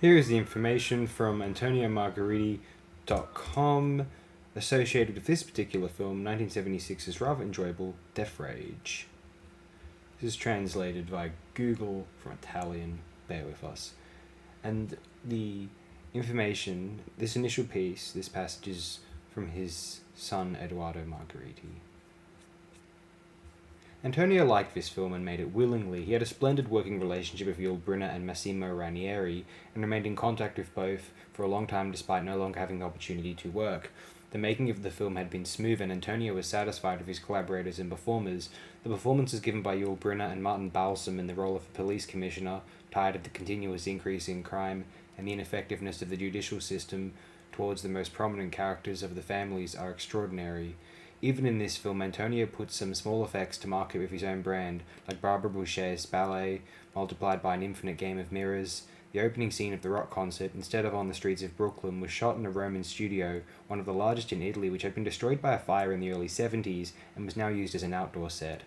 Here is the information from AntonioMargheriti.com associated with this particular film, 1976's rather enjoyable Death Rage. This is translated via Google from Italian, bear with us. And the information, this initial piece, this passage is from his son Edoardo Margheriti. Antonio liked this film and made it willingly. He had a splendid working relationship with Yul Brynner and Massimo Ranieri, and remained in contact with both for a long time despite no longer having the opportunity to work. The making of the film had been smooth, and Antonio was satisfied with his collaborators and performers. The performances given by Yul Brynner and Martin Balsam in the role of a police commissioner, tired of the continuous increase in crime and the ineffectiveness of the judicial system towards the most prominent characters of the families, are extraordinary. Even in this film, Antonio puts some small effects to market with his own brand, like Barbara Boucher's ballet, multiplied by an infinite game of mirrors. The opening scene of the rock concert, instead of on the streets of Brooklyn, was shot in a Roman studio, one of the largest in Italy, which had been destroyed by a fire in the early 70s and was now used as an outdoor set.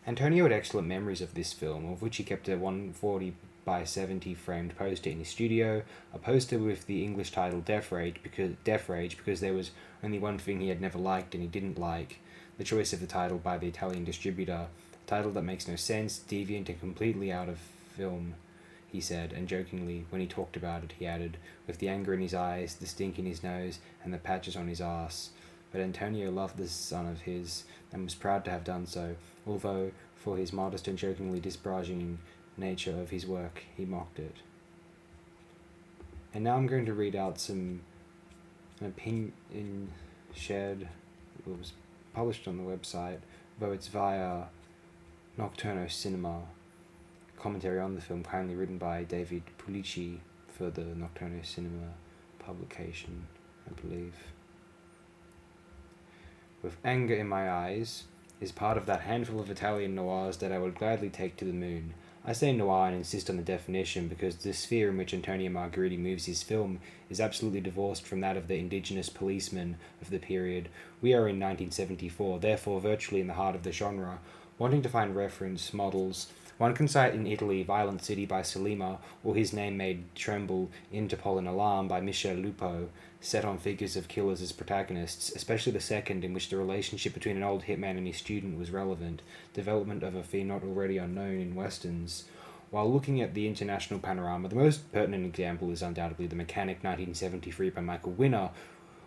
Antonio had excellent memories of this film, of which he kept a 140 by 70 framed poster in his studio, a poster with the English title Death Rage because there was only one thing he had never liked and he didn't like, the choice of the title by the Italian distributor, a title that makes no sense, deviant and completely out of film, he said, and jokingly, when he talked about it, he added, with the anger in his eyes, the stink in his nose, and the patches on his arse. But Antonio loved this son of his, and was proud to have done so, although, for his modest and jokingly disparaging nature of his work, he mocked it. And now I'm going to read out an opinion shared, it was published on the website, though it's via Nocturno Cinema, commentary on the film kindly written by David Pulici for the Nocturno Cinema publication, I believe. With anger in my eyes is part of that handful of Italian noirs that I would gladly take to the moon. I say noir and insist on the definition because the sphere in which Antonio Margheriti moves his film is absolutely divorced from that of the indigenous policemen of the period. We are in 1974, therefore virtually in the heart of the genre. Wanting to find reference models, one can cite in Italy Violent City by Salima, or His Name Made Tremble, Interpol and Alarm by Michel Lupo, set on figures of killers as protagonists, especially the second, in which the relationship between an old hitman and his student was relevant, development of a theme not already unknown in westerns. While looking at the international panorama, the most pertinent example is undoubtedly The Mechanic 1973 by Michael Winner,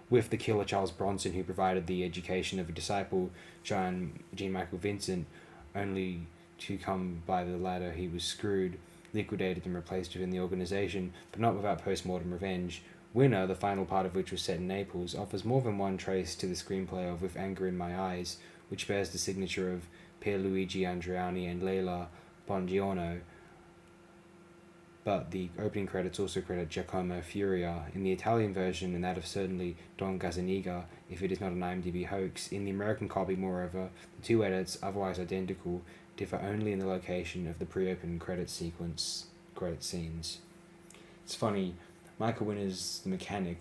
with the killer Charles Bronson, who provided the education of a disciple, Jean Michael Vincent, only to come by the latter he was screwed, liquidated and replaced within the organization, but not without post-mortem revenge. Winner, the final part of which was set in Naples, offers more than one trace to the screenplay of With Anger in My Eyes, which bears the signature of Pierluigi Andreani and Leila Bongiorno, but the opening credits also credit Giacomo Furia. In the Italian version, and that of certainly Don Gazzaniga, if it is not an IMDb hoax, in the American copy, moreover, the two edits, otherwise identical, differ only in the location of the pre-opening credit scenes. It's funny, Michael Winner's The Mechanic,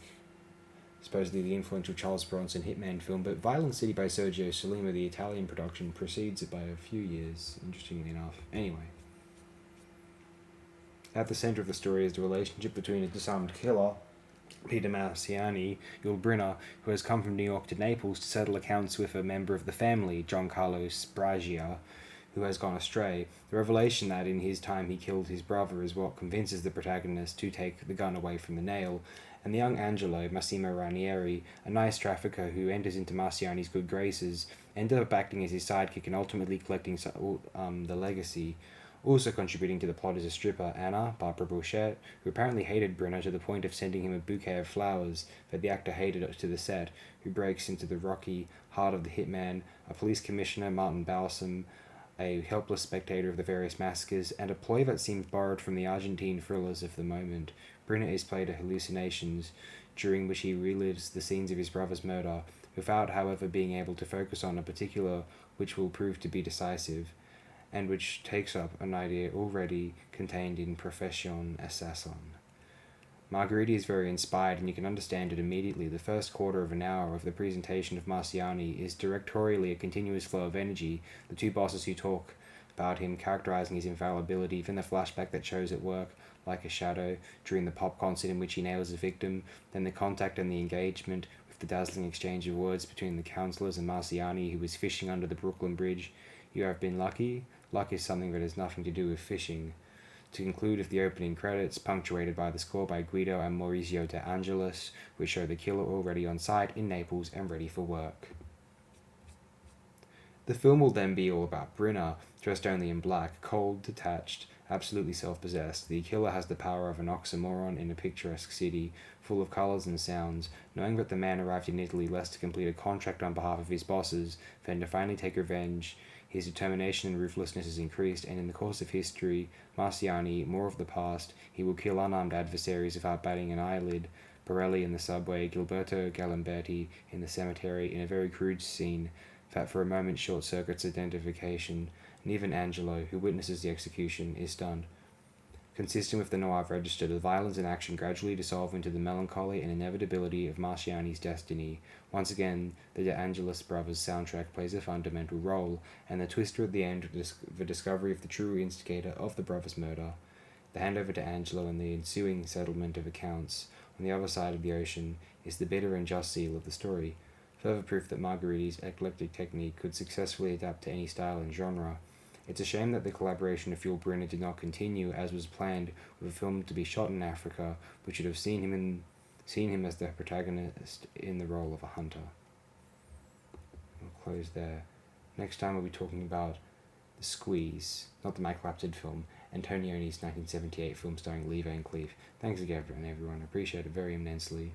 supposedly the influential Charles Bronson hitman film, but Violent City by Sergio Salima, the Italian production, precedes it by a few years, interestingly enough. Anyway. At the center of the story is the relationship between a disarmed killer, Peter Marciani, Yul Brynner, who has come from New York to Naples to settle accounts with a member of the family, Giancarlo Sbragia, who has gone astray. The revelation that in his time he killed his brother is what convinces the protagonist to take the gun away from the nail, and the young Angelo, Massimo Ranieri, a nice trafficker who enters into Marciani's good graces, ends up acting as his sidekick and ultimately collecting the legacy. Also contributing to the plot is a stripper, Anna, Barbara Boucher, who apparently hated Brynner to the point of sending him a bouquet of flowers that the actor hated to the set, who breaks into the rocky heart of the hitman, a police commissioner, Martin Balsam, a helpless spectator of the various massacres, and a ploy that seems borrowed from the Argentine thrillers of the moment. Brynner is played to hallucinations, during which he relives the scenes of his brother's murder, without, however, being able to focus on a particular which will prove to be decisive, and which takes up an idea already contained in Profession Assassin. Margheriti is very inspired, and you can understand it immediately. The first quarter of an hour of the presentation of Marciani is directorially a continuous flow of energy. The two bosses who talk about him, characterizing his infallibility, from the flashback that shows it work like a shadow during the pop concert in which he nails the victim, then the contact and the engagement with the dazzling exchange of words between the counselors and Marciani, who was fishing under the Brooklyn Bridge. You have been lucky. Luck is something that has nothing to do with fishing. To conclude with the opening credits, punctuated by the score by Guido and Maurizio De Angelis, which show the killer already on site in Naples and ready for work. The film will then be all about Brinner, dressed only in black, cold, detached, absolutely self-possessed. The killer has the power of an oxymoron in a picturesque city, full of colours and sounds, knowing that the man arrived in Italy less to complete a contract on behalf of his bosses than to finally take revenge. His determination and ruthlessness is increased, and in the course of history, Marciani, more of the past, he will kill unarmed adversaries without batting an eyelid. Borelli in the subway, Gilberto Galimberti in the cemetery, in a very crude scene that for a moment short-circuits identification, and even Angelo, who witnesses the execution, is stunned. Consistent with the noir register, the violence and action gradually dissolve into the melancholy and inevitability of Marciani's destiny. Once again, the De Angelis brothers' soundtrack plays a fundamental role, and the twister at the end, the discovery of the true instigator of the brothers' murder, the handover to Angelo and the ensuing settlement of accounts on the other side of the ocean, is the bitter and just seal of the story. Further proof that Margheriti's eclectic technique could successfully adapt to any style and genre. It's a shame that the collaboration of Yul Brynner did not continue as was planned, with a film to be shot in Africa, which should have seen him as the protagonist in the role of a hunter. We'll close there. Next time we'll be talking about The Squeeze, not the Mike Lapton film, Antonioni's 1978 film starring Lee Van Cleef. Thanks again, everyone. I appreciate it very immensely.